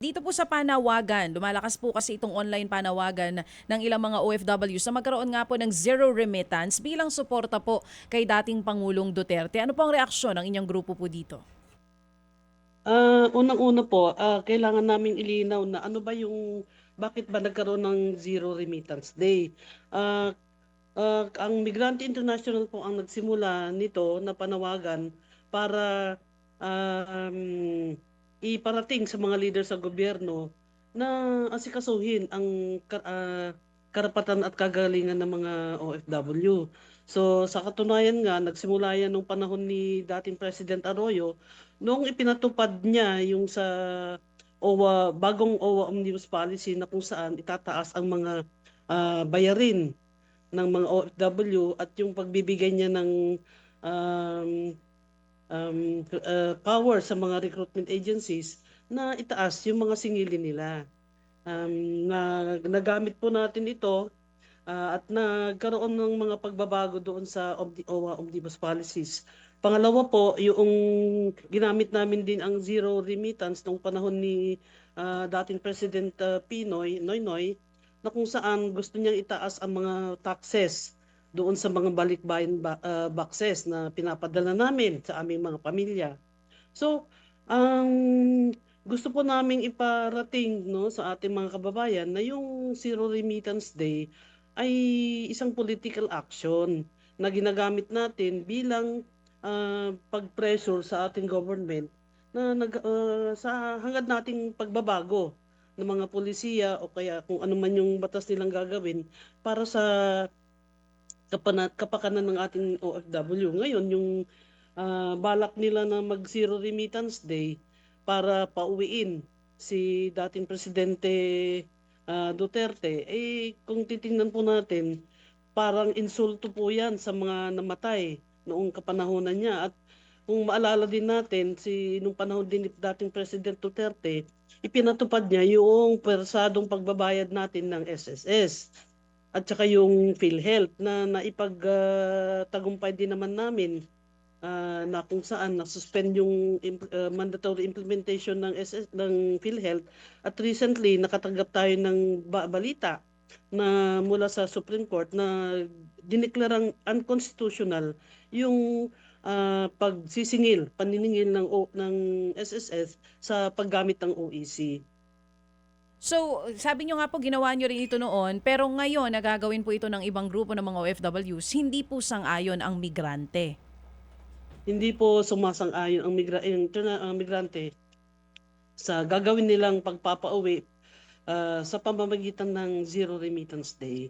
Dito po sa panawagan, lumalakas po kasi itong online panawagan ng ilang mga OFWs na magkaroon nga po ng zero remittance bilang suporta po kay dating Pangulong Duterte. Ano po ang reaksyon ng inyong grupo po dito? Unang-una po, kailangan naming ilinaw na ano ba yung bakit ba nagkaroon ng Zero Remittance Day. Ah, ang Migrante International po ang nagsimula nito na panawagan para um, iparating sa mga leader sa gobyerno na asikasuhin ang karapatan at kagalingan ng mga OFW. So sa katunayan nga, nagsimula yan nung panahon ni dating President Arroyo noong ipinatupad niya yung sa bagong OWA Omnibus Policy na kung saan itataas ang mga bayarin ng mga OFW at yung pagbibigay niya ng um, power sa mga recruitment agencies na itaas yung mga singilin nila. Na nagamit po natin ito at nagkaroon ng mga pagbabago doon sa OWA Omnibus Policies. Pangalawa po, yung ginamit namin din ang zero remittance nung panahon ni dating President Noynoy, na kung saan gusto niyang itaas ang mga taxes doon sa mga balikbayan boxes na pinapadala namin sa aming mga pamilya. So, ang gusto po naming iparating no, sa ating mga kababayan na yung Zero Remittance Day ay isang political action na ginagamit natin bilang pag-pressure sa ating government na sa hangad nating pagbabago ng mga polisiya o kaya kung ano man yung batas nilang gagawin para sa kapakanan ng ating OFW. Ngayon, yung balak nila na mag-zero remittance day para pauwiin si dating Presidente Duterte, eh kung titingnan po natin, parang insulto po yan sa mga namatay noong kapanahonan niya. At kung maalala din natin, nung panahon din ni dating President Duterte, ipinatupad niya yung persadong pagbabayad natin ng SSS at saka yung PhilHealth na naipagtagumpay din naman namin na kung saan nasuspend yung mandatory implementation ng ng PhilHealth at recently nakatanggap tayo ng balita na mula sa Supreme Court na dineklarang unconstitutional yung paniningil ng SSS sa paggamit ng OEC. So, sabi nyo nga po ginawa nyo rin ito noon, pero ngayon nagagawin po ito ng ibang grupo ng mga OFWs, hindi po sang-ayon ang migrante. Hindi po sumasang-ayon ang migrante sa gagawin nilang pagpapauwi sa pamamagitan ng Zero Remittance Day.